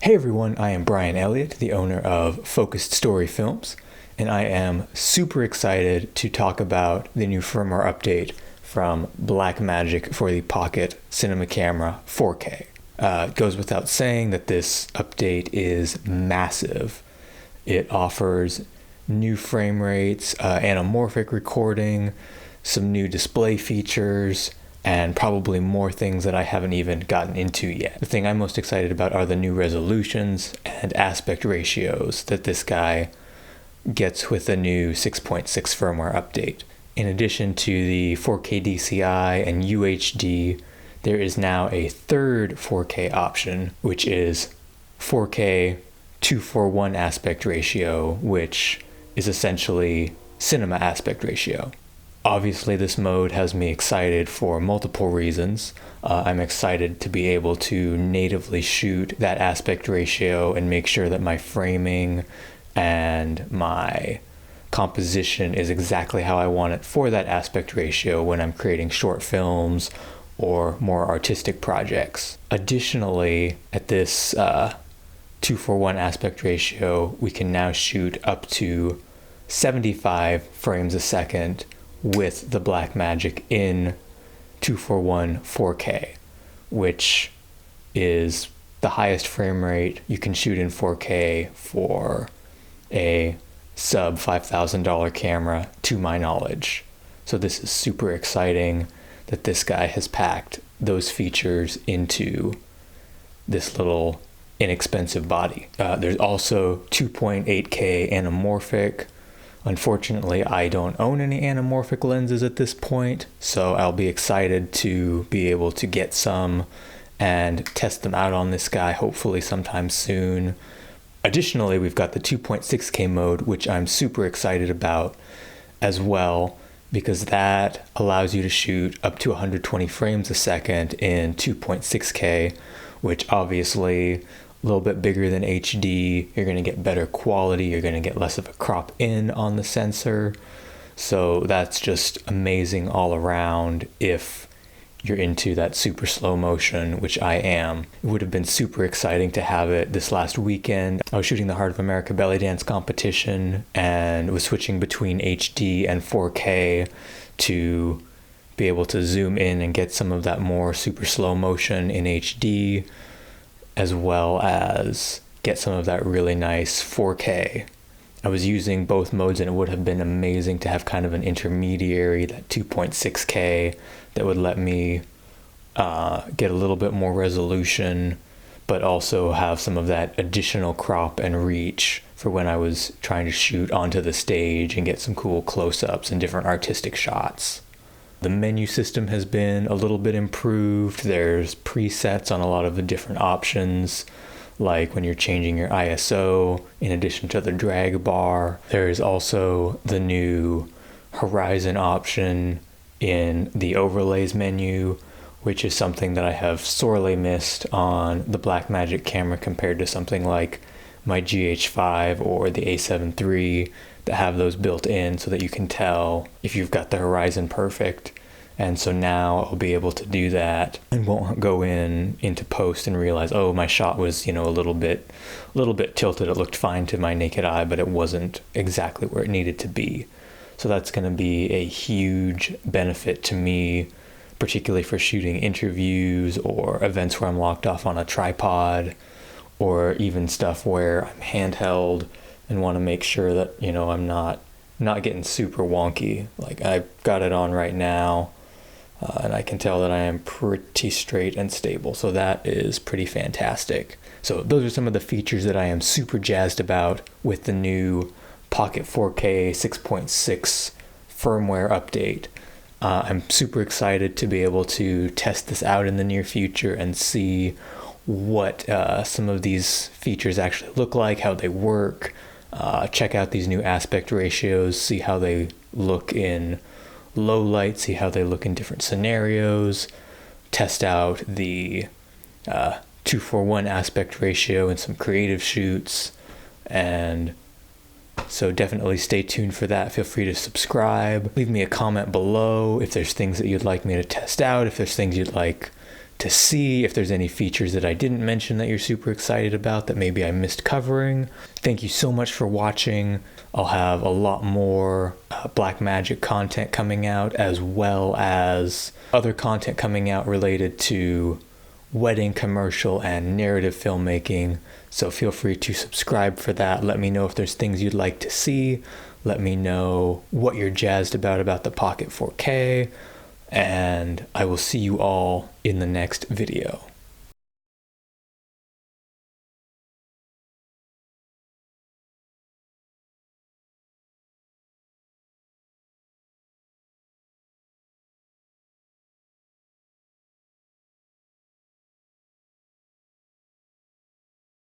Hey everyone, I am Brian Elliott, the owner of Focused Story Films, and I am super excited to talk about the new firmware update from Blackmagic for the Pocket Cinema Camera 4K. It goes without saying that this update is massive. It offers new frame rates, anamorphic recording, some new display features, and probably more things that I haven't even gotten into yet. The thing I'm most excited about are the new resolutions and aspect ratios that this guy gets with the new 6.6 firmware update. In addition to the 4K DCI and UHD, there is now a third 4K option, which is 4K 2:1 aspect ratio, which is essentially cinema aspect ratio. Obviously, this mode has me excited for multiple reasons. I'm excited to be able to natively shoot that aspect ratio and make sure that my framing and my composition is exactly how I want it for that aspect ratio when I'm creating short films or more artistic projects. Additionally, at this 2:1 aspect ratio, we can now shoot up to 75 frames a second with the Blackmagic in 2:1 4K, which is the highest frame rate you can shoot in 4K for a sub $5,000 camera, to my knowledge. So this is super exciting that this guy has packed those features into this little inexpensive body. There's also 2.8K anamorphic. Unfortunately, I don't own any anamorphic lenses at this point, so I'll be excited to be able to get some and test them out on this guy, hopefully sometime soon. Additionally, we've got the 2.6K mode, which I'm super excited about as well, because that allows you to shoot up to 120 frames a second in 2.6K, which obviously a little bit bigger than HD. You're going to get better quality. You're going to get less of a crop in on the sensor. So that's just amazing all around if you're into that super slow motion, which I am. It would have been super exciting to have it this last weekend. I was shooting the Heart of America belly dance competition and was switching between HD and 4K to be able to zoom in and get some of that more super slow motion in HD, as well as get some of that really nice 4K. I was using both modes, and it would have been amazing to have kind of an intermediary, that 2.6K, that would let me get a little bit more resolution, but also have some of that additional crop and reach for when I was trying to shoot onto the stage and get some cool close-ups and different artistic shots. The menu system has been a little bit improved. There's presets on a lot of the different options, like when you're changing your ISO, in addition to the drag bar. There's also the new horizon option in the overlays menu, which is something that I have sorely missed on the Blackmagic camera compared to something like my GH5 or the A7 III that have those built in so that you can tell if you've got the horizon perfect. And so now I'll be able to do that and won't go into post and realize, oh, my shot was, a little bit tilted. It looked fine to my naked eye, but it wasn't exactly where it needed to be. So that's going to be a huge benefit to me, particularly for shooting interviews or events where I'm locked off on a tripod, or even stuff where I'm handheld and want to make sure that, I'm not getting super wonky. Like, I've got it on right now, and I can tell that I am pretty straight and stable. So that is pretty fantastic. So those are some of the features that I am super jazzed about with the new Pocket 4K 6.6 firmware update. I'm super excited to be able to test this out in the near future and see what some of these features actually look like, how they work, check out these new aspect ratios, see how they look in low light, see how they look in different scenarios, test out the 2:1 aspect ratio in some creative shoots. And so definitely stay tuned for that. Feel free to subscribe. Leave me a comment below if there's things that you'd like me to test out, if there's things you'd like to see, if there's any features that I didn't mention that you're super excited about that maybe I missed covering. Thank you so much for watching. I'll have a lot more Blackmagic content coming out, as well as other content coming out related to wedding commercial and narrative filmmaking. So feel free to subscribe for that. Let me know if there's things you'd like to see. Let me know what you're jazzed about the Pocket 4K. And I will see you all in the next video.